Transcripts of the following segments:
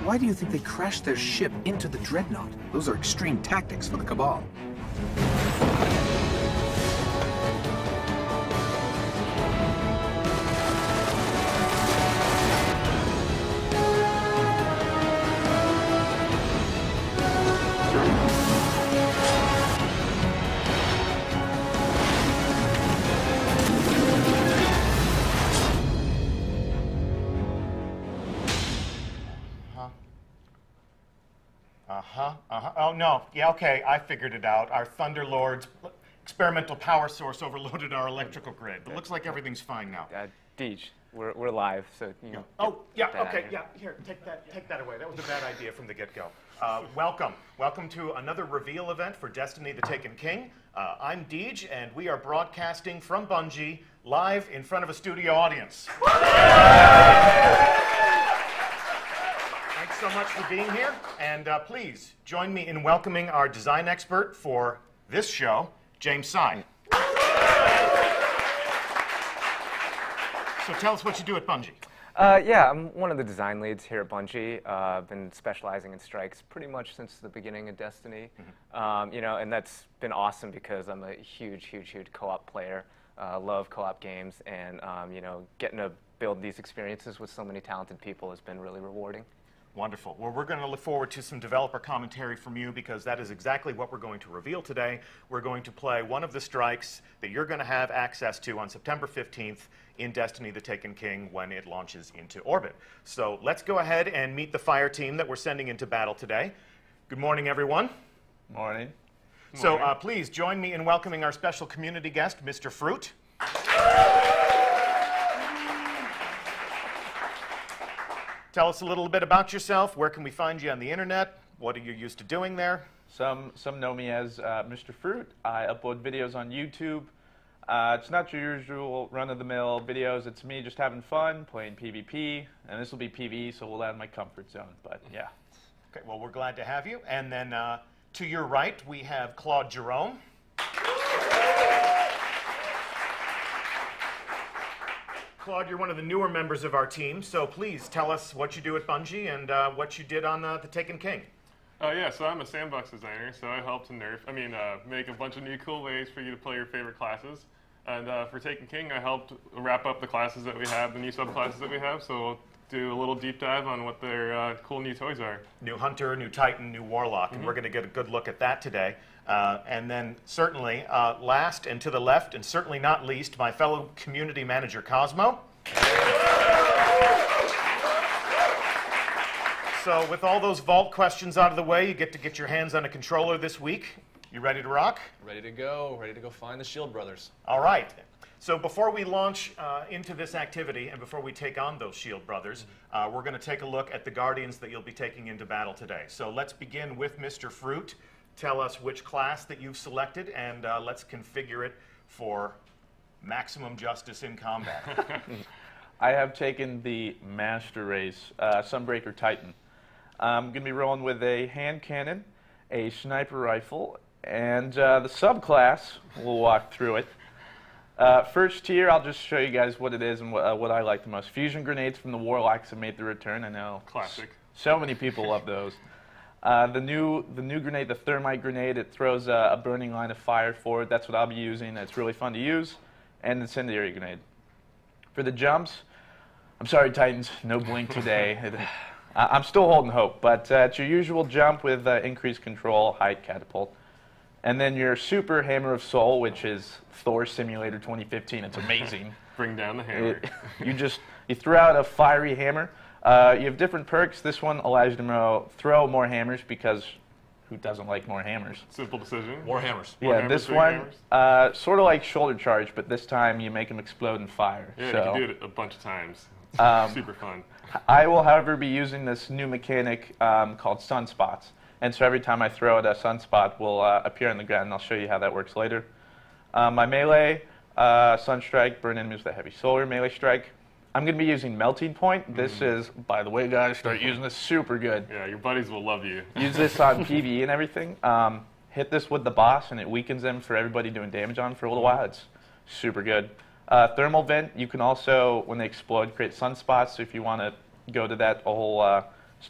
Why do you think they crashed their ship into the dreadnaught? Those are extreme tactics for the Cabal. Oh, no. Yeah, okay, I figured it out. Our Thunderlord's experimental power source overloaded our electrical grid. But it looks like everything's fine now. Deej, we're live, so you know. Oh, yeah, okay, yeah. Here, take that away. That was a bad idea from the get-go. Welcome to another reveal event for Destiny: The Taken King. I'm Deej, and we are broadcasting from Bungie, live in front of a studio audience. Thanks so much for being here, and please join me in welcoming our design expert for this show, James Sy. So tell us what you do at Bungie. Yeah, I'm one of the design leads here at Bungie. I've been specializing in strikes pretty much since the beginning of Destiny. You know, and that's been awesome because I'm a huge co-op player. Love co-op games, and you know, getting to build these experiences with so many talented people has been really rewarding. Wonderful. Well, we're going to look forward to some developer commentary from you because that is exactly what we're going to reveal today. We're going to play one of the strikes that you're going to have access to on September 15th in Destiny: The Taken King when it launches into orbit. So let's go ahead and meet the fire team that we're sending into battle today. Good morning, everyone. Morning. So please join me in welcoming our special community guest, Mr. Fruit. Tell us a little bit about yourself. Where can we find you on the internet? What are you used to doing there? Some know me as Mr. Fruit. I upload videos on YouTube. It's not your usual run-of-the-mill videos. It's me just having fun, playing PvP, and this will be PvE, so we'll add my comfort zone, but yeah. Okay, well, we're glad to have you. And then to your right, we have Claude Jerome. Claude, you're one of the newer members of our team, so please tell us what you do at Bungie and what you did on the Taken King. Yeah, so I'm a sandbox designer, so I help to make a bunch of new cool ways for you to play your favorite classes. And for Taken King, I helped wrap up the classes that we have, the new subclasses that we have, so we'll do a little deep dive on what their cool new toys are. New Hunter, new Titan, new Warlock, and we're going to get a good look at that today. And then certainly, last and to the left, and certainly not least, my fellow community manager, Cosmo. So with all those vault questions out of the way, you get to get your hands on a controller this week. You ready to rock? Ready to go find the Shield Brothers. All right. So before we launch into this activity and before we take on those Shield Brothers, we're going to take a look at the Guardians that you'll be taking into battle today. So let's begin with Mr. Fruit. Tell us which class that you've selected, and let's configure it for maximum justice in combat. I have taken the Master Race Sunbreaker Titan. I'm going to be rolling with a hand cannon, a sniper rifle, and the subclass. We'll walk through it. First tier, I'll just show you guys what it is and what I like the most. Fusion grenades from the Warlocks have made the return. I know. Classic. So many people love those. The new grenade, the thermite grenade, it throws a burning line of fire forward. That's what I'll be using. It's really fun to use. And the incendiary grenade. For the jumps, I'm sorry, Titans, no blink today. I'm still holding hope, but it's your usual jump with increased control, height, catapult. And then your super Hammer of Soul, which is Thor Simulator 2015. It's amazing. Bring down the hammer. You throw out a fiery hammer. You have different perks. This one allows you to throw more hammers because who doesn't like more hammers? Simple decision. More hammers. Yeah, this one, sort of like shoulder charge, but this time you make them explode in fire. Yeah, so, you can do it a bunch of times. Super fun. I will, however, be using this new mechanic called sunspots. And so every time I throw it, a sunspot will appear on the ground, and I'll show you how that works later. My melee, Sunstrike, burn enemies with a heavy solar melee strike. I'm going to be using Melting Point. This is, by the way, guys, start using this, super good. Yeah, your buddies will love you. Use this on PvE and everything. Hit this with the boss, and it weakens them for everybody doing damage on for a little while. It's super good. Thermal Vent, you can also, when they explode, create sunspots. So if you want to go to that whole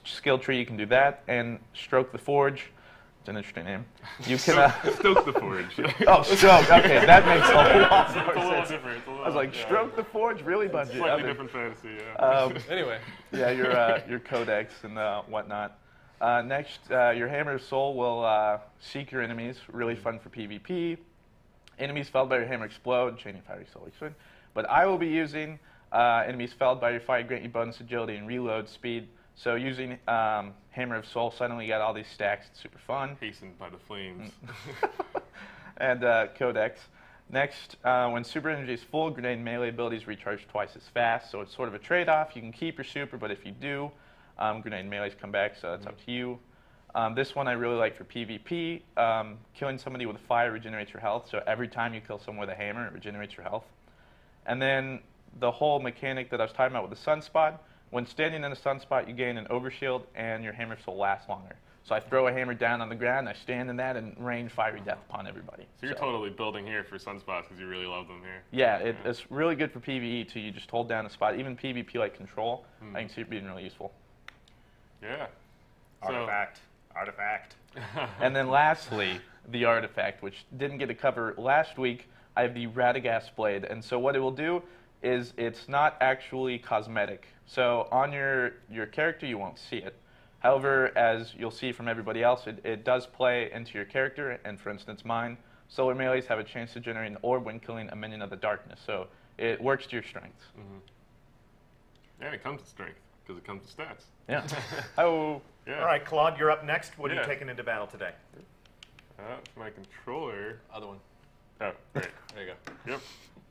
skill tree, you can do that. And Stroke the Forge, it's an interesting name. You can Stoke the Forge. oh, Stroke. Okay, that makes a lot more It's a little sense. different. I was like, Stroke the Forge, really, Bungie? Slightly different fantasy, yeah. Anyway, Yeah, your codex and whatnot. Next, your Hammer of Soul will seek your enemies. Really fun for PvP. Enemies felled by your hammer explode. Chaining fiery soul explode. But I will be using enemies felled by your fire grant you bonus agility and reload speed. So using Hammer of Soul, suddenly you got all these stacks. It's super fun. Hastened by the flames. And Codex. Next, when super energy is full, grenade melee abilities recharge twice as fast. So it's sort of a trade-off. You can keep your super, but if you do, grenade melees come back, so that's up to you. This one I really like for PvP. Killing somebody with a fire regenerates your health. So every time you kill someone with a hammer, it regenerates your health. And then the whole mechanic that I was talking about with the sunspot. When standing in a sunspot, you gain an overshield, and your hammer soul lasts longer. So I throw a hammer down on the ground, I stand in that, and rain fiery death upon everybody. So you're totally building here for sunspots because you really love them here. Yeah, it's really good for PvE too. You just hold down a spot. Even PvP like control, I can see it being really useful. Yeah. Artifact. And then lastly, the artifact, which didn't get a cover last week. I have the Radagast Blade, and so what it will do is it's not actually cosmetic. So on your character, you won't see it. However, as you'll see from everybody else, it does play into your character, and for instance mine, solar melees have a chance to generate an orb when killing a minion of the darkness, so it works to your strengths. And it comes to strength because it comes to stats. Yeah. Oh. Yeah. All right, Claude, you're up next. What are you Yeah. taking into battle today? My controller. other one. Oh, great. There you go. Yep,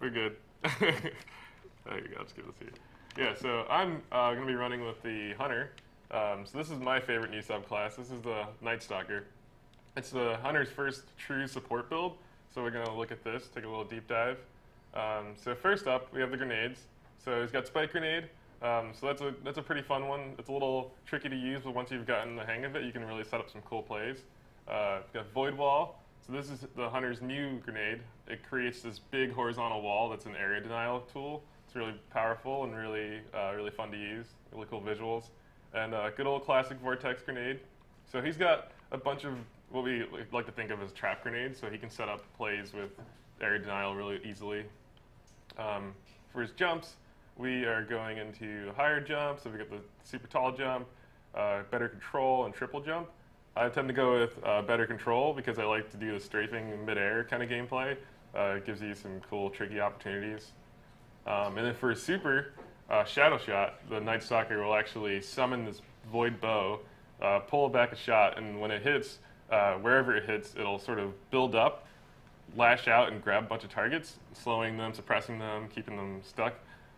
we're good. There you go. I'll just give this to you. Yeah, so I'm going to be running with the Hunter. So this is my favorite new subclass. This is the Night Stalker. It's the Hunter's first true support build. So we're going to look at this, take a little deep dive. So first up, we have the grenades. So he's got Spike Grenade. So that's a pretty fun one. It's a little tricky to use, but once you've gotten the hang of it, you can really set up some cool plays. We've got Void Wall. So this is the Hunter's new grenade. It creates this big horizontal wall that's an area denial tool. It's really powerful and really fun to use. Really cool visuals. And good old classic Vortex Grenade. So he's got a bunch of what we like to think of as trap grenades, so he can set up plays with area denial really easily. For his jumps, we are going into higher jump, so we got the super tall jump, better control, and triple jump. I tend to go with better control because I like to do the strafing mid-air kind of gameplay. It gives you some cool, tricky opportunities. And then for his super, Shadow Shot, the Night Stalker will actually summon this void bow, pull back a shot, and when it hits, wherever it hits, it'll sort of build up, lash out, and grab a bunch of targets, slowing them, suppressing them, keeping them stuck.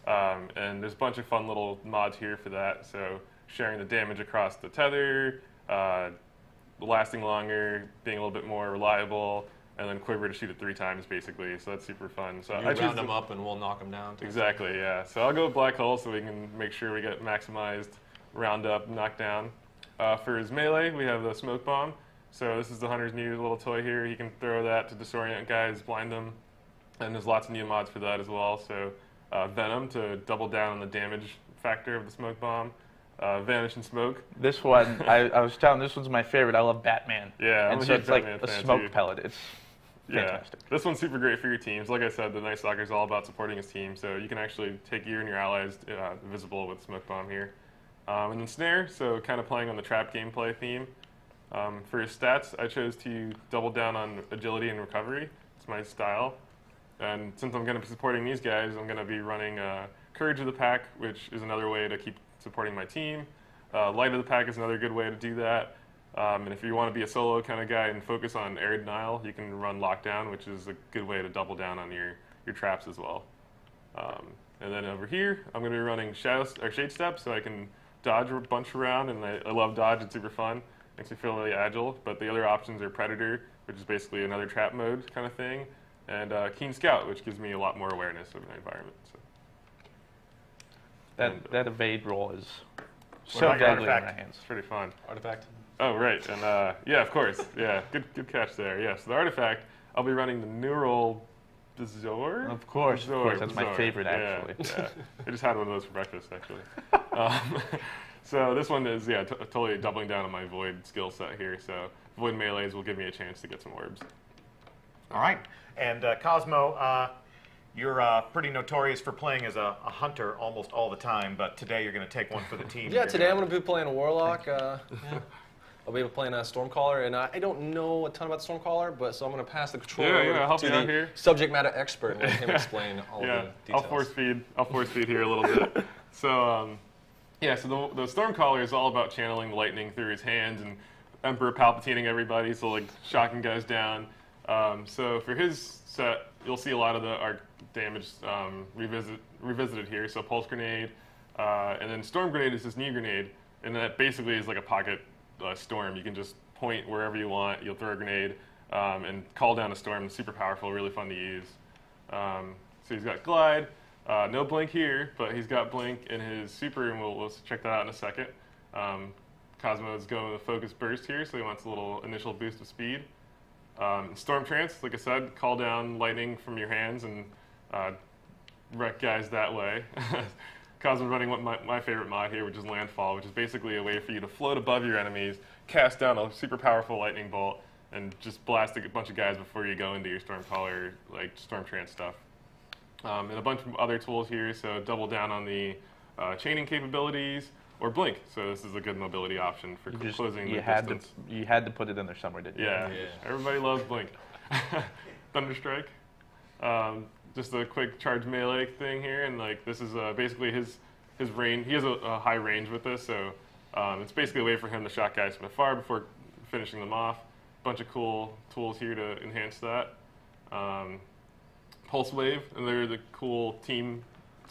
And there's a bunch of fun little mods here for that. So sharing the damage across the tether, lasting longer, being a little bit more reliable, and then quiver to shoot it 3 times basically. So that's super fun. So You round them up and we'll knock them down. Exactly, yeah. So I'll go with Black Hole so we can make sure we get maximized round up, knockdown. For his melee, we have the Smoke Bomb. So this is the Hunter's new little toy here. He can throw that to disorient guys, blind them, and there's lots of new mods for that as well. So Venom to double down on the damage factor of the Smoke Bomb. Vanish and Smoke. This one, I was telling, this one's my favorite. I love Batman. Yeah, and I'm so a it's huge like Batman a fan, smoke too. pellet. It's fantastic. Yeah, this one's super great for your teams. Like I said, the Night Stalker is all about supporting his team, so you can actually take you and your allies visible with Smoke Bomb here. And then Snare, so kind of playing on the trap gameplay theme. For his stats, I chose to double down on agility and recovery. It's my style. And since I'm going to be supporting these guys, I'm going to be running Courage of the Pack, which is another way to keep supporting my team. Light of the Pack is another good way to do that. And if you want to be a solo kind of guy and focus on area denial, you can run Lockdown, which is a good way to double down on your traps as well. And then over here, I'm going to be running Shade Step, so I can dodge a bunch around, and I love dodge. It's super fun. Makes me feel really agile. But the other options are Predator, which is basically another trap mode kind of thing, and Keen Scout, which gives me a lot more awareness of my environment. So. That evade roll is What so about your deadly in my artifact? hands. It's pretty fun. Artifact. Oh, right. And yeah, of course. Yeah, good catch there. Yeah, so the artifact, I'll be running the Neural Bezoar. Of course, Bezoar, that's my Bezoar. favorite, Yeah, actually. yeah. I just had one of those for breakfast, actually. So this one is, yeah, totally doubling down on my Void skill set here. So Void melees will give me a chance to get some orbs. All right. And Cosmo, you're pretty notorious for playing as a hunter almost all the time, but today you're going to take one for the team. Yeah, today I'm going to be playing a Warlock. Yeah. I'll be playing a Stormcaller, and I don't know a ton about Stormcaller, but so I'm going to pass the control help to you out the here. subject matter expert and let him explain all the details. I'll force feed here a little bit. So, so the Stormcaller is all about channeling lightning through his hands and Emperor Palpatining everybody, so like shocking guys down. So for his set, you'll see a lot of the arc damage revisited here. So Pulse Grenade, and then Storm Grenade is his knee grenade, and that basically is like a pocket storm. You can just point wherever you want, you'll throw a grenade, and call down a storm. It's super powerful, really fun to use. So he's got Glide, no Blink here, but he's got Blink in his super, and we'll check that out in a second. Cosmo is going with a Focus Burst here, so he wants a little initial boost of speed. Storm Trance, like I said, call down lightning from your hands and wreck guys that way. Cosmo's running my favorite mod here, which is Landfall, which is basically a way for you to float above your enemies, cast down a super powerful lightning bolt, and just blast a bunch of guys before you go into your Stormcaller, like Storm Trance stuff. And a bunch of other tools here, so double down on the chaining capabilities, or Blink. So this is a good mobility option for closing the distance. You had to put it in there somewhere, didn't you? Yeah. Everybody loves Blink. Thunderstrike. Just a quick charge melee thing here, and like this is basically his range. He has a high range with this, so it's basically a way for him to shot guys from afar before finishing them off. Bunch of cool tools here to enhance that. Pulse Wave, another the cool team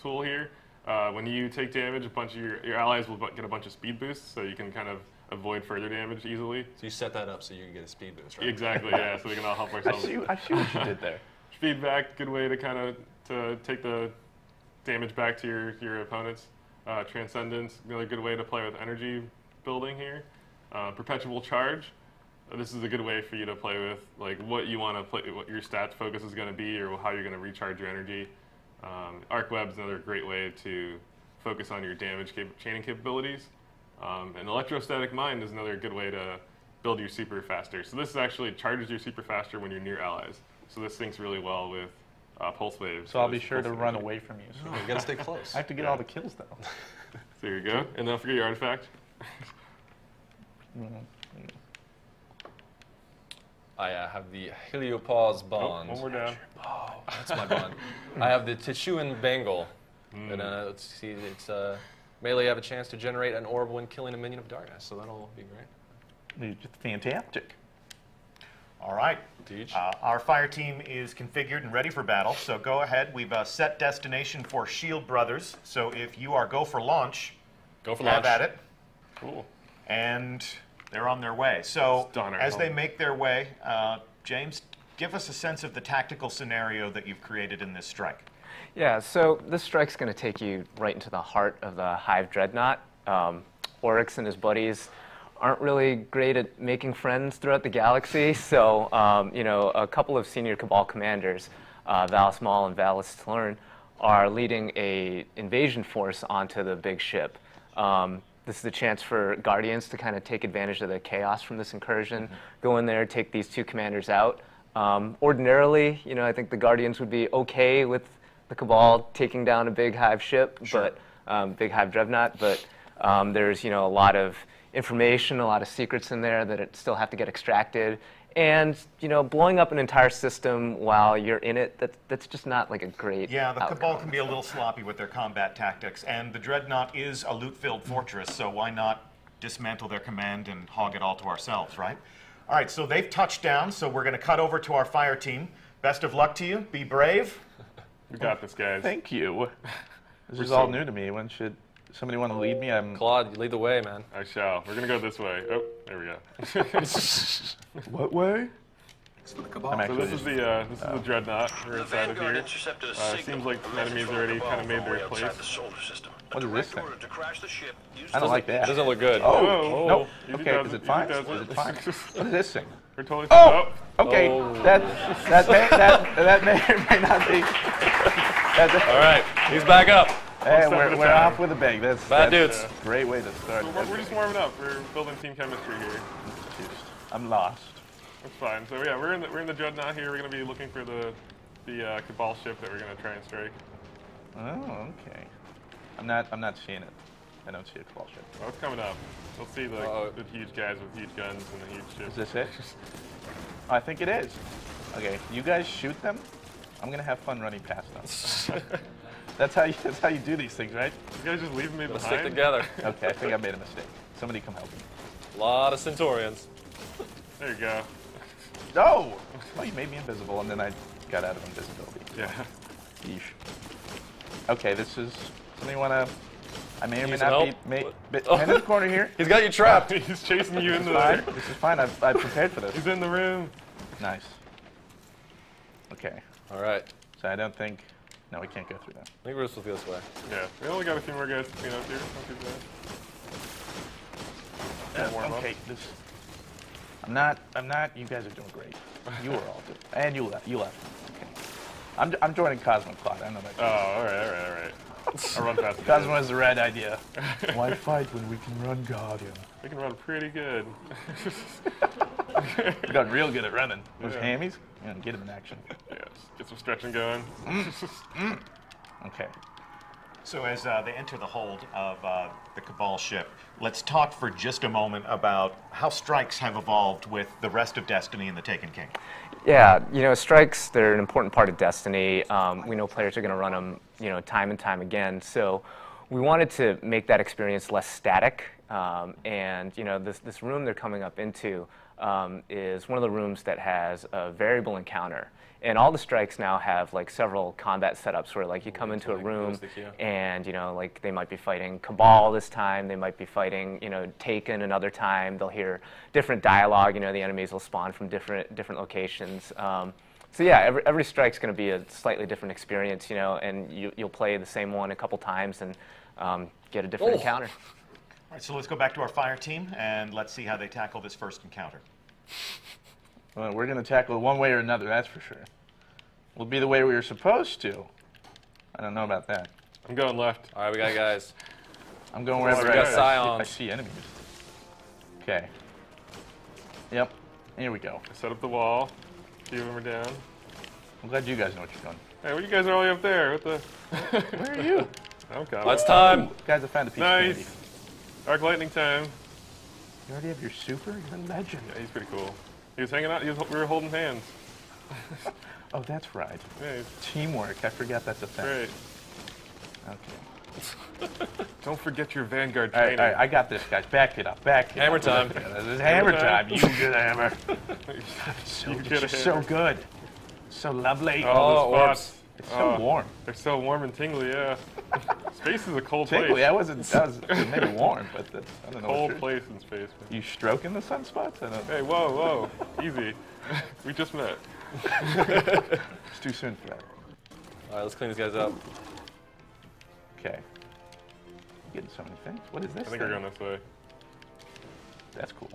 tool here. When you take damage, a bunch of your allies will get a bunch of speed boosts, so you can kind of avoid further damage easily. So you set that up so you can get a speed boost, right? Exactly, yeah, so we can all help ourselves. I see what you did there. Feedback, good way to kind of to take the damage back to your opponents. Transcendence, another good way to play with energy building here. Perpetual Charge. This is a good way for you to play with like what you want to play, what your stats focus is going to be, or how you're going to recharge your energy. Arc Web's another great way to focus on your damage chaining capabilities. And Electrostatic Mind is another good way to build your super faster. So this actually charges your super faster when you're near allies. So this syncs really well with Pulse Wave. So I'll be sure to run away from you. So. No, you gotta stay close. I have to get all the kills though. So there you go. And don't forget your artifact. I have the Heliopause Bond. One more down. Oh, that's my bond. I have the Tichuan Bangle. And let's see, it's melee have a chance to generate an orb when killing a minion of darkness, so that'll be great. Fantastic. All right. Deej. Our fire team is configured and ready for battle, so go ahead. We've set destination for Shield Brothers, so if you are go for launch, have at it. Cool. And they're on their way. So Stunner. as they make their way, James, give us a sense of the tactical scenario that you've created in this strike. Yeah, so this strike's going to take you right into the heart of the Hive Dreadnaught. Oryx and his buddies aren't really great at making friends throughout the galaxy, so a couple of senior Cabal commanders, Valis Maul and Valis Tlern, are leading a invasion force onto the big ship. This is a chance for Guardians to kind of take advantage of the chaos from this incursion, go in there, take these two commanders out. Ordinarily, I think the Guardians would be okay with the Cabal taking down a big Hive ship, but big Hive Dreadnought, but there's a lot of information, a lot of secrets in there that still have to get extracted, and blowing up an entire system while you're in it, that's just not like a great Yeah, the outcome. Cabal can be a little sloppy with their combat tactics, and the Dreadnought is a loot-filled fortress, so why not dismantle their command and hog it all to ourselves, right? All right, so they've touched down, so we're going to cut over to our fire team. Best of luck to you. Be brave. We got this, guys. Thank you. This is all new to me. When should somebody want to lead me? Claude, you lead the way, man. I shall. We're going to go this way. Oh, there we go. What way? Thanks for the Cabal. So this is the Dreadnought. We're inside of here. Intercepted a Seems like the enemies already kind of made their place. the solar system. What is this thing? To crash the ship, use I don't like that. Doesn't look good. Oh, nope. Easy Okay, does is it easy fine? does Is it fine? What is this thing? We're totally Oh! oh. Okay, Oh. that may or may not be. All right, he's back up. Hey, step at a we're time. off with a bang. That's Bad that's dudes. a great way to start. We're just warming up. We're building team chemistry here. I'm lost. That's fine. So yeah, we're in the dreadnaught here. We're gonna be looking for the cabal ship that we're gonna try and strike. Oh, okay. I'm not seeing it. I don't see a cabal ship. Oh, it's coming up. We'll see the huge guys with huge guns and the huge ship. Is this it? Oh, I think it is. Okay, you guys shoot them. I'm gonna have fun running past them. That's how you do these things, right? You guys just leaving me Let's behind? stick together. Okay, I think I made a mistake. Somebody come help me. A lot of Centaurians. There you go. No! Oh, you made me invisible, and then I got out of invisibility. Yeah. Yeesh. Okay, this is something you wanna. I may or may Need not some be. help? Pen in the corner here. He's got you trapped. He's chasing you into Fine. the. This is fine. I've prepared for this. He's in the room. Nice. Okay. All right. So I don't think. No, we can't go through that. I think we're supposed to go this way. Yeah. We only got a few more guys to clean up here. Not too bad. Warm up. Okay. This. I'm not. You guys are doing great. You were all good. And you left. Okay. I'm joining Cosmo Cloud. I know that. Oh, all right. I'll run past Cosmo has the right idea. Why fight when we can run Guardian? We can run pretty good. We got real good at running. Those Yeah. hammies, get them in action. Yeah, just get some stretching going. Okay. So as they enter the hold of the Cabal ship, let's talk for just a moment about how strikes have evolved with the rest of Destiny and the Taken King. Yeah, strikes, they're an important part of Destiny. We know players are going to run them, time and time again. So we wanted to make that experience less static. And, this room they're coming up into is one of the rooms that has a variable encounter. And all the strikes now have several combat setups where you come into a room and they might be fighting Cabal this time, they might be fighting Taken another time. They'll hear different dialogue. The enemies will spawn from different locations. So yeah, every strike's going to be a slightly different experience. And you'll play the same one a couple times and get a different encounter. All right, so let's go back to our fire team and let's see how they tackle this first encounter. Well, we're going to tackle it one way or another, that's for sure. We'll be the way we were supposed to. I don't know about that. I'm going left. All right, we got guys. I'm going wherever We got I Scions. see enemies. Okay. Yep. Here we go. I set up the wall. A few of them are down. I'm glad you guys know what you're doing. Hey, what you guys are all the way up there? What the? Where are you? I'm coming. Well, it's time. Guys, I found a piece of candy. Nice. Arc lightning time. You already have your super? You're a legend. Yeah, he's pretty cool. He was hanging out. We were holding hands. Oh, that's right. Yeah, he's Teamwork. I forgot that's a thing. great. Okay. Don't forget your Vanguard All training. right, I got this, guys. Back it up. Hammer up. time. This is hammer time. You get a hammer. You It's get a just so hammer. good. So lovely. Oh, the spots. It's so warm. They're so warm and tingly, yeah. Space is a cold Tingly. place. That was maybe warm, but I don't know. Cold what place in space. Man. you stroking the sunspots? I don't. Hey, whoa. Easy. We just met. It's too soon for that. All right, let's clean these guys up. Okay. Getting so many things. What is this? I think we're thing? going this way. That's cool.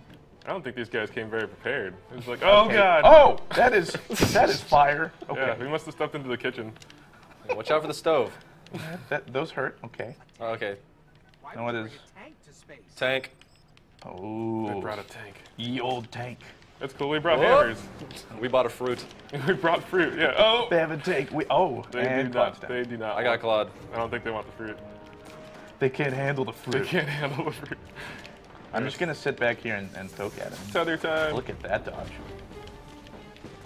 I don't think these guys came very prepared. It was like, oh, Okay. God. Oh, that is fire. Okay. Yeah, we must have stepped into the kitchen. Watch out for the stove. Those hurt. Okay. Oh, okay. And what is? Tank. Oh. I brought a tank. Ye old tank. That's cool. We brought Whoop. hammers. We bought a fruit. We brought fruit. Yeah. Oh. They have a tank. They do not. I got Claude. I don't think they want the fruit. They can't handle the They fruit. can't handle the fruit. I'm just gonna sit back here and poke at him. Tether time. Look at that dodge.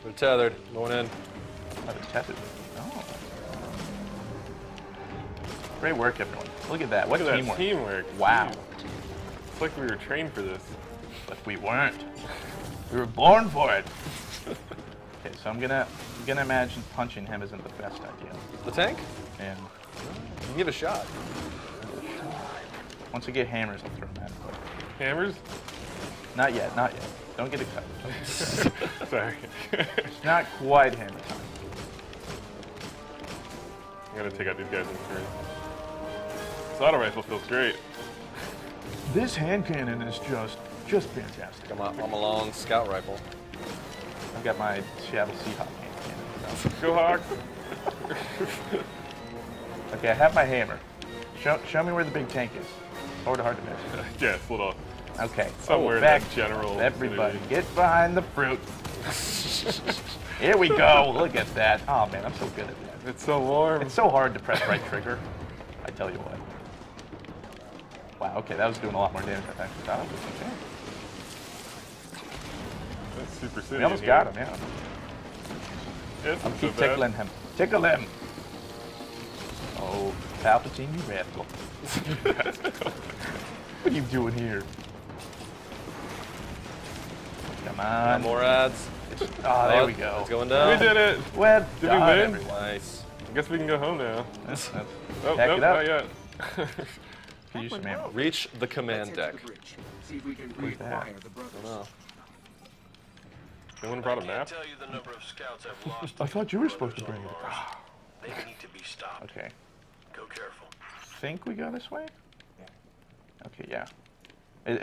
They're tethered. Going in. Oh, they're tethered. Oh. Great work, everyone. Look at that. What Look at teamwork. that teamwork. Wow. It's like we were trained for this. But we weren't. We were born for it. Okay, so I'm gonna imagine punching him isn't the best idea. The tank? And You can give it a shot. once I get hammers, I'll throw them at him. But Hammers? not yet. Don't get excited. Sorry. It's not quite hammer time. I'm gonna take out these guys in turn. This auto rifle feels great. This hand cannon is just fantastic. I'm a long scout rifle. I've got my Seattle Seahawk hand cannon. Go Hawks! Okay, I have my hammer. Show me where the big tank is. Hard to miss. Yeah, it's a little Okay. somewhere in back. that general. Everybody, vicinity. get behind the fruit. Here we go. Look at that. Oh man, I'm so good at that. It's so warm. It's so hard to press right trigger. I tell you what. Wow. Okay, that was doing a lot more damage than I actually thought it was. Okay. That's super city. We almost got him. Yeah. It's I'll not keep so bad. tickling him. Tickle him. Oh, Palpatine, you rascal. What are you doing here? Come on. More ads. Oh, there we go. It's going We down. did it. Well Did we done, win? everyone. Nice. I guess we can go home now. Oh, Pack nope, it up. not yet. Could use some ammo. Reach the command deck. See if we can reacquire the brothers. Oh. No one brought a I can't map? tell you the number of scouts I've lost. I thought you were supposed to bring it. They need to be stopped. Okay. Go careful. Think we go this way? Okay, yeah.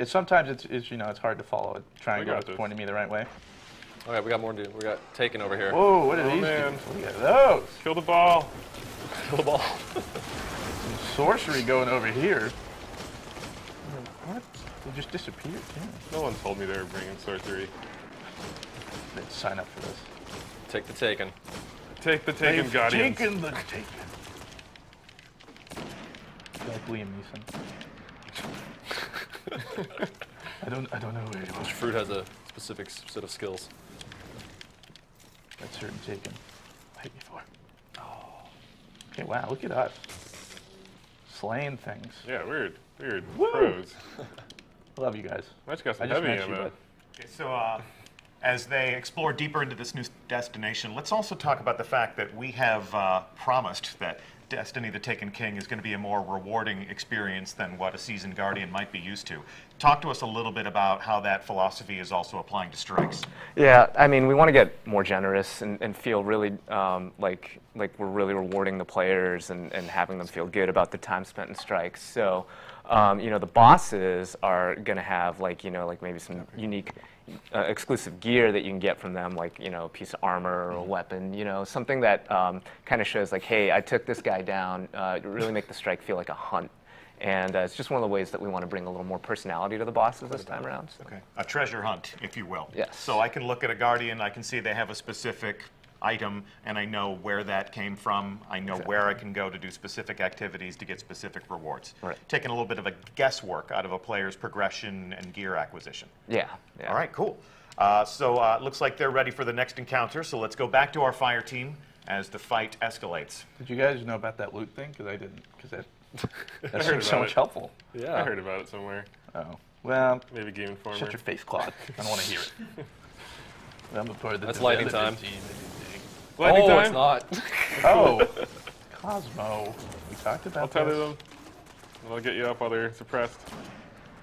Sometimes it's you know it's hard to follow a triangle got that's this. pointing me the right way. Okay, we got more dude. We got Taken over here. Whoa, what are Oh, these? man. Dudes? Look at those. Kill the ball. Kill the ball. Some sorcery going over here. What? They just disappeared. Yeah. No one told me they were bringing sorcery. Let's sign up for this. Take the Taken. Take the Taken Guardians. Taken the Taken. Like Liam Neeson. I don't know where you Each are. fruit has a specific set of skills. That's certain Taken. Hit me for. Oh. Okay, wow, look at us. Slaying things. Yeah, weird Woo! pros. I love you guys. I just got I some just heavy met you, ammo. but Okay, so as they explore deeper into this new destination, let's also talk about the fact that we have promised that Destiny the Taken King is going to be a more rewarding experience than what a seasoned Guardian might be used to. Talk to us a little bit about how that philosophy is also applying to strikes. Yeah, I mean, we want to get more generous and feel really like we're really rewarding the players and having them feel good about the time spent in strikes. So, you know, the bosses are going to have like maybe some unique exclusive gear that you can get from them, like, you know, a piece of armor or a weapon, you know, something that kind of shows like, hey, I took this guy down, really make the strike feel like a hunt. And it's just one of the ways that we want to bring a little more personality to the bosses this time around. So. Okay. A treasure hunt, if you will. Yes. So I can look at a Guardian, I can see they have a specific item, and I know where that came from. I know where I can go to do specific activities to get specific rewards. Right. Taking a little bit of a guesswork out of a player's progression and gear acquisition. Yeah. All right, cool. So it looks like they're ready for the next encounter, so let's go back to our fire team as the fight escalates. did you guys know about that loot thing? Because I didn't. Because that heard seems so about much it. helpful. Yeah. I heard about it somewhere. Oh. Well, Maybe Game Informer. shut your face, Claude. I don't want to hear it. I'm a part of the That's lightning development time. team. Lightning Oh, time? it's not. Oh, Cosmo. We talked about I'll tether this. them. And I'll get you up while they're suppressed.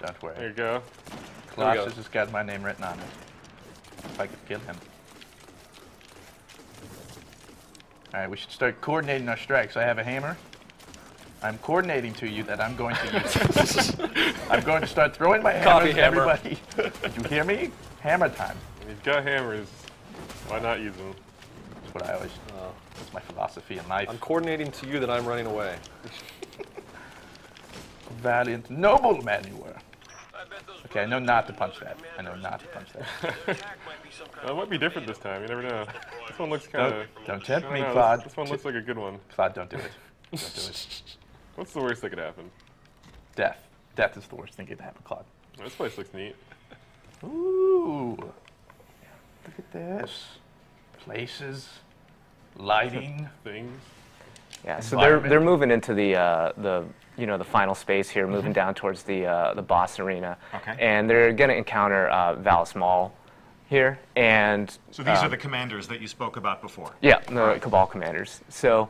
Don't There worry. you go. Colossus has got my name written on it. If I could kill him. All right, we should start coordinating our strikes. I have a hammer. I'm coordinating to you that I'm going to use it. I'm going to start throwing my Copy hammers at hammer. everybody. Did you hear me? Hammer time. When you've got hammers, why not use them? That's what I always. That's my philosophy in life. I'm coordinating to you that I'm running away. Valiant, noble man you were. I bet those Okay, I know not to punch that. I know not to punch that. attack might be some kind Well, it might be different this time. You never know. This one looks kind of. Don't tempt me, Claude. This one looks like a good one. Claude, don't do it. Don't do it. What's the worst that could happen? Death. Death is the worst thing that could happen, Claude. This place looks neat. Ooh. Look at this. Places. Lighting. Things. Yeah, so Environment. they're moving into the you know, the final space here, moving down towards the boss arena, Okay. and they're going to encounter Valis Maul here, and So these are the commanders that you spoke about before. yeah, the Cabal commanders. So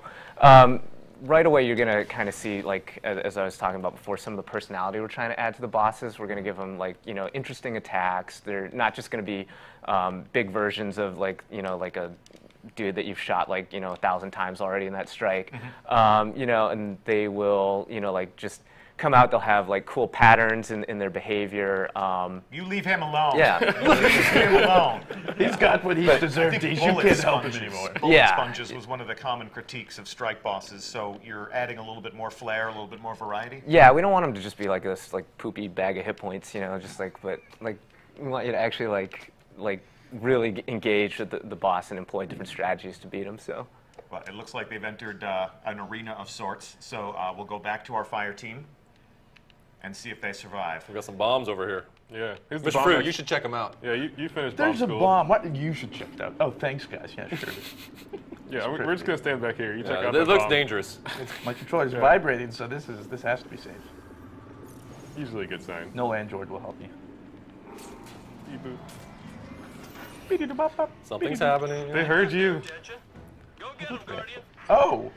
right away, you're going to kind of see, like, as I was talking about before, some of the personality we're trying to add to the bosses. We're going to give them, like, you know, interesting attacks. They're not just going to be big versions of, like, you know, like a dude that you've shot, like, you know, 1,000 times already in that strike. You know, and they will, you know, like, just come out, they'll have like cool patterns in their behavior. You leave him alone. Yeah. You leave him alone. He's got what he's deserved. You can't help him anymore. Bullet Yeah. sponges was one of the common critiques of strike bosses, so you're adding a little bit more flair, a little bit more variety? Yeah, we don't want them to just be like this like poopy bag of hit points, you know, just like, but like we want you to actually like really engage with the boss and employ different strategies to beat him. So. But it looks like they've entered an arena of sorts, so we'll go back to our fire team and see if they survive. We got some bombs over here. Yeah. Here's the Mr. bomb Fruit, next- you should check them out. Yeah, you finished There's a bomb school. bomb. What? You should check that out. Oh, thanks, guys. Yeah, sure. Yeah, we're just gonna stand back here. You check Yeah, out it that looks bomb. dangerous. My controller's vibrating, so this has to be safe. Usually a good sign. No Android will help you. Beep-boop. Beep-de-bop-bop. Something's happening. They heard you. Attention. Go get him, Guardian. Oh.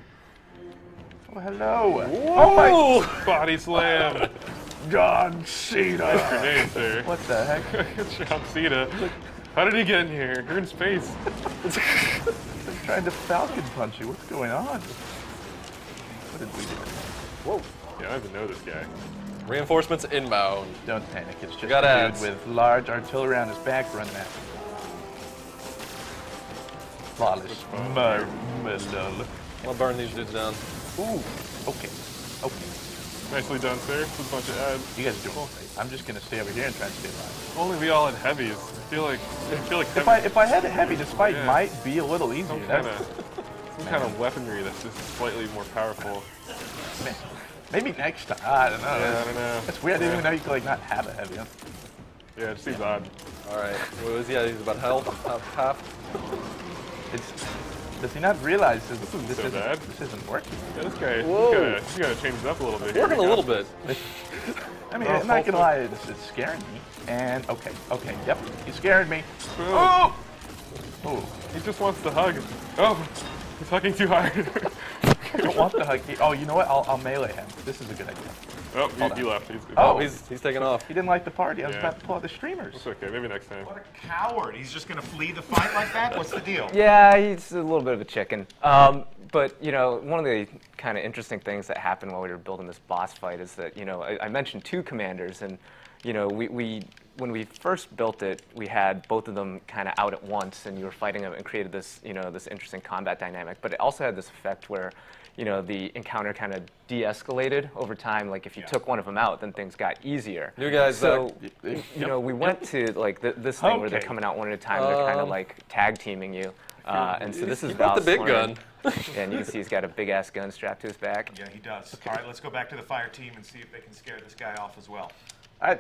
Oh, hello. Oh Body slam. my John Cena. Grenade, sir. What the heck? John Cena. How did he get in here? You're in space. I'm trying to Falcon punch you. What's going on? What did we do? Whoa. Yeah, I don't even know this guy. Reinforcements inbound. Don't panic. It's just got a ads. dude with large artillery on his back running at me. Flawless. Marmalade. I'll burn these dudes down. Ooh. Okay. Okay. Nicely done, sir. With a bunch of ads. You guys are doing great. I'm just gonna stay over here and try to stay alive. If only we all had heavies. I feel like If I had a heavy, this fight Yeah. might be a little easier. some kind of weaponry that's just slightly more powerful. Maybe next time. I don't know. Yeah, I don't know. That's weird. I didn't even know you could like not have a heavy. Yeah, it seems odd. All right. What was he? Yeah, he's about health. Half. Does he not realize this so bad. this isn't working? Yeah, this guy, Whoa. he's gotta change it up a little bit. Working a little bit. I mean, Oh, I'm not gonna hopefully. lie, it's scaring me. And okay, yep, you scared me. Boom. Oh, oh, He just wants to hug. Oh, he's hugging too hard. I don't want the hug. Oh, you know what? I'll melee him. This is a good idea. Oh, Hold he on. left. Oh, he's taking off. He didn't like the party. I was Yeah. about to pull out the streamers. It's okay. Maybe next time. What a coward. He's just going to flee the fight like that? What's the deal? Yeah, he's a little bit of a chicken. But you know, one of the kind of interesting things that happened while we were building this boss fight is that, you know, I mentioned two commanders, and you know, when we first built it, we had both of them kind of out at once, and you were fighting them and created this, you know, this interesting combat dynamic. But it also had this effect where, you know, the encounter kind of de-escalated over time. Like if you took one of them out, then things got easier. You guys, So, you know, we went to like this thing where they're Okay. coming out one at a time. They're kind of like tag teaming you. And so this is you brought the big Val's gun. Yeah, and you can see he's got a big ass gun strapped to his back. Yeah, he does. All right, let's go back to the fire team and see if they can scare this guy off as well.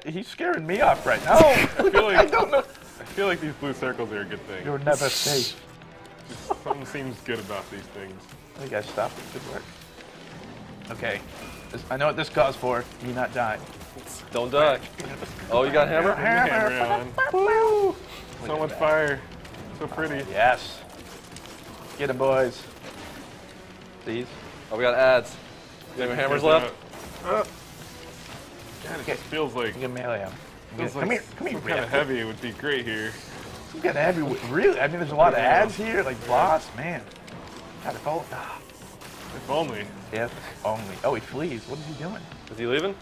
He's scaring me off right now. I feel like, I don't know. I feel like these blue circles are a good thing. You're never safe. Something seems good about these things. You guys stop it. Good work. Okay. I know what this calls for. You not die. Don't die. Oh, you got hammer? Hammer on. Woo! So much fire. So pretty. Yes. Get him, boys. These. Oh, we got ads. You have any hammers left? God, it just feels like, You can melee him. feels Come like here. Come here. some kind of heavy would be great here. Some kind of heavy. Really? I mean, there's a lot of ads here. Like boss, man. God, if all. If only. Yes. Only. Oh, he flees. What is he doing? Is he leaving?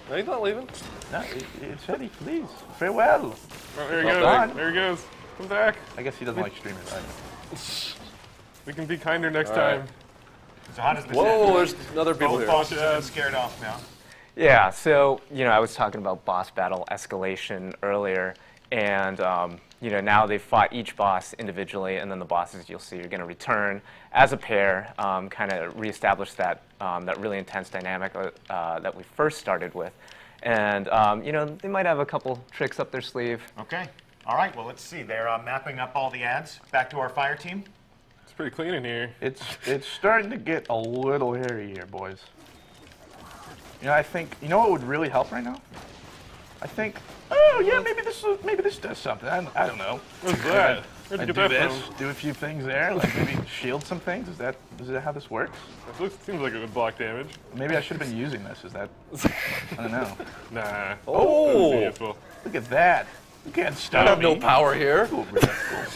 No, he's not leaving. No, it said he flees. Farewell. Oh, there he Well goes. done. There he goes. Come back. I guess he doesn't like streamers either. We can be kinder next All right. time. So how does this Whoa, end? there's another people Both here. bosses have been scared off now. Yeah, so, you know, I was talking about boss battle escalation earlier, and, you know, now they've fought each boss individually, and then the bosses you'll see are going to return as a pair, kind of reestablish that, that really intense dynamic that we first started with. And, you know, they might have a couple tricks up their sleeve. Okay. All right, well, let's see. They're mapping up all the ads. Back to our fire team. It's pretty clean in here. It's starting to get a little hairy here, boys. You know, I think you know what would really help right now. I think. Oh yeah, maybe this does something. I don't know. What's that? Where'd I you do get that this, from? do a few things there, like maybe shield some things. Is that how this works? Seems like it would block damage. Maybe I should have been using this. Is that? I don't know. Nah. Oh. Doesn't seem useful. Look at that. You can't I stop have me. no power here. Cool, bro.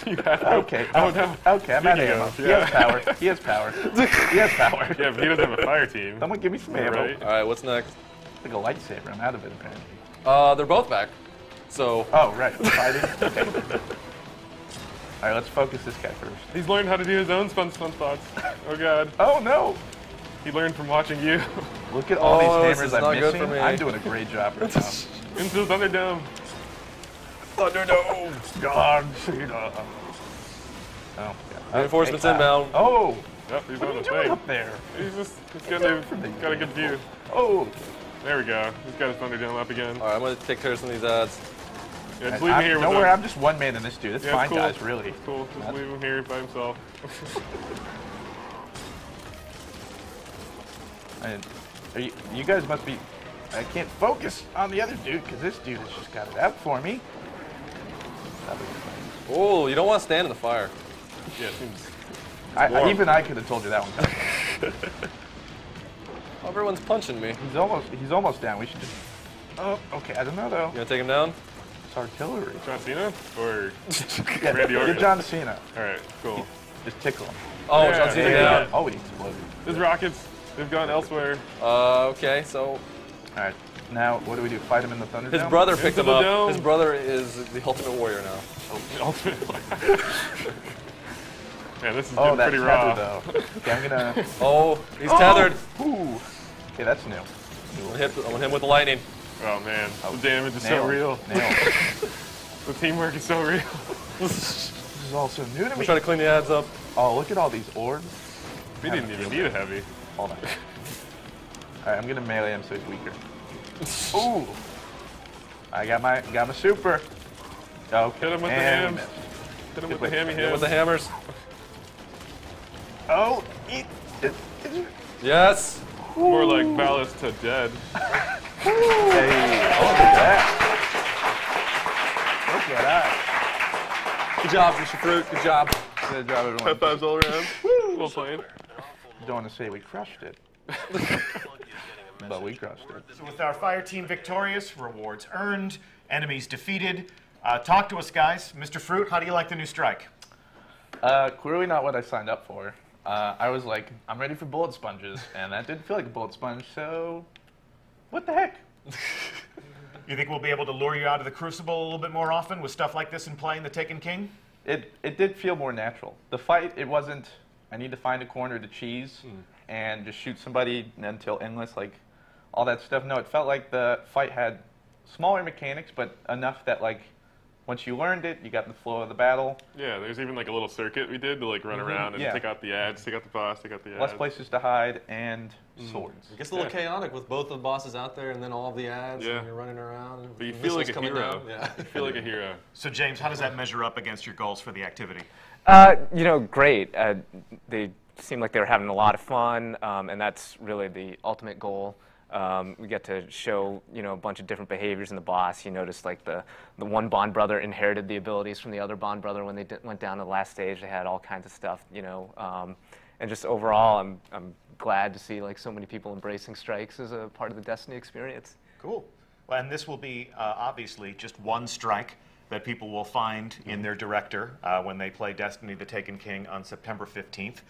You have Okay. Oh no. Okay, I'm out of Speaking ammo. of, He yeah. has power. He has power. He has power. Yeah, but he doesn't have a fire team. Someone give me some ammo. Right? All right, what's next? Like a lightsaber. I'm out of it apparently. They're both back. So. Oh right, fighting. Okay. All right, let's focus this guy first. He's learned how to do his own stun spots. Oh god. Oh no! He learned from watching you. Look at all Oh, these this hammers is I'm not good missing. for me. I'm doing a great job right now. Into the Thunderdome. Thunderdome. God, Cena. Oh, yeah. Reinforcements Hey, inbound. Oh! Yep, he's What on are you his doing way. up there? He's got a good view. Oh! There we go. He's got his Thunderdome up again. All right, I'm gonna take care of some of these ads. Yeah, just leave him here with Don't worry, him. I'm just one man in this dude. It's Yeah, fine, cool. guys, really. It's cool. Just leave him here by himself. And you guys must be... I can't focus on the other dude, because this dude has just got it out for me. Oh, you don't want to stand in the fire. Yeah, it seems. Even I could have told you that one coming. Everyone's punching me. He's almost down. We should just... Oh, okay, I don't know, though. You gonna take him down? It's artillery. John Cena? Or Yeah, Randy Orton? get John Cena. Alright, cool. Just tickle him. Oh, Yeah, John Cena yeah. down. Oh, he exploded. His rockets, they've gone elsewhere. Okay, so All right, now what do we do? Fight him in the Thunderdome? his brother picked Into him the up. dome. His brother is the ultimate warrior now. Ultimate. Man, this is Oh, getting that pretty tether, raw. though. Okay, I'm gonna... Oh, he's tethered. Ooh. Okay, that's new. I'm gonna hit him with the lightning. Oh man, the damage is so Nailed. real. Nailed. The teamwork is so real. This is all so new to I'm me. trying to clean the ads up. Oh, look at all these orbs. We didn't even need a heavy. Hold on. All right, I'm gonna melee him so he's weaker. Ooh. I got my super. Okay. Hit him with the and hams. missed. Hit him with the Wait, hammy Hit hams. with the hammers. Oh, Yes. More like ballast to dead. Hey, oh, look at that. Look at that. Good job, Mr. Fruit. Good job. Good job, everyone. High fives all around. Well played. Don't want to say we crushed it, but we crushed it. So with our fire team victorious, rewards earned, enemies defeated. Talk to us, guys. Mr. Fruit, how do you like the new strike? Clearly not what I signed up for. I was like, I'm ready for bullet sponges, and that didn't feel like a bullet sponge, so what the heck? You think we'll be able to lure you out of the Crucible a little bit more often with stuff like this in playing the Taken King? It did feel more natural. The fight, it wasn't, I need to find a corner to cheese and just shoot somebody until endless, like all that stuff. No, it felt like the fight had smaller mechanics, but enough that like once you learned it, you got in the flow of the battle. Yeah, there's even like a little circuit we did to like run around and Yeah. take out the ads, take out the boss, take out the ads. Less places to hide and swords. It gets a little chaotic with both the bosses out there and then all of the ads Yeah. and you're running around. And But you feel like missiles a coming hero. down. Yeah. You feel like a hero. So James, how does that measure up against your goals for the activity? You know, great. They seemed like they were having a lot of fun, and that's really the ultimate goal. We get to show, you know, a bunch of different behaviors in the boss. You notice like the one Bond brother inherited the abilities from the other Bond brother when they went down to the last stage. They had all kinds of stuff, you know, and just overall, I'm glad to see like so many people embracing strikes as a part of the Destiny experience. Cool. Well, and this will be obviously just one strike that people will find in their director when they play Destiny: The Taken King on September 15th.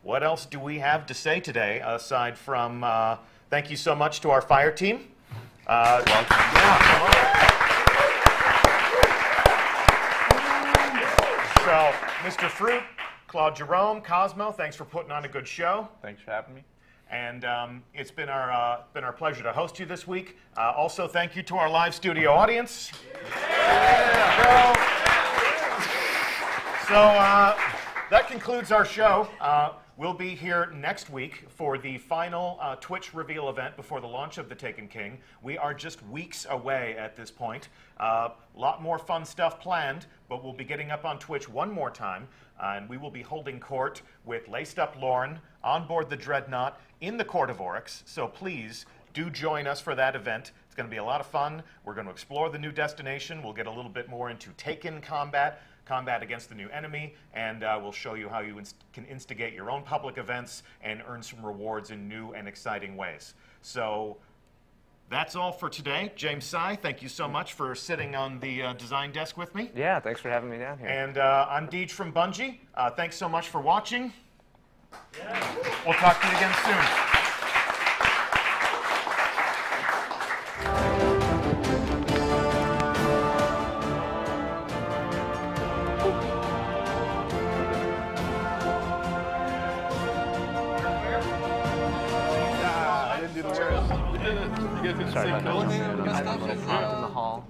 What else do we have to say today aside from thank you so much to our fire team? So, Mr. Fruit, Claude Jerome, Cosmo, thanks for putting on a good show. Thanks for having me. And it's been our pleasure to host you this week. Also, thank you to our live studio audience. So that concludes our show. We'll be here next week for the final Twitch reveal event before the launch of The Taken King. We are just weeks away at this point. A lot more fun stuff planned, but we'll be getting up on Twitch one more time, and we will be holding court with Laced Up Lorne on board the Dreadnaught in the Court of Oryx. So please do join us for that event. It's going to be a lot of fun. We're going to explore the new destination. We'll get a little bit more into Taken combat against the new enemy, and we'll show you how you can instigate your own public events and earn some rewards in new and exciting ways. So that's all for today. James Sy, thank you so much for sitting on the design desk with me. Yeah, thanks for having me down here. And I'm Deej from Bungie. Thanks so much for watching. We'll talk to you again soon. You guys get the Sorry same about kills? that. I have a little pop in the hall.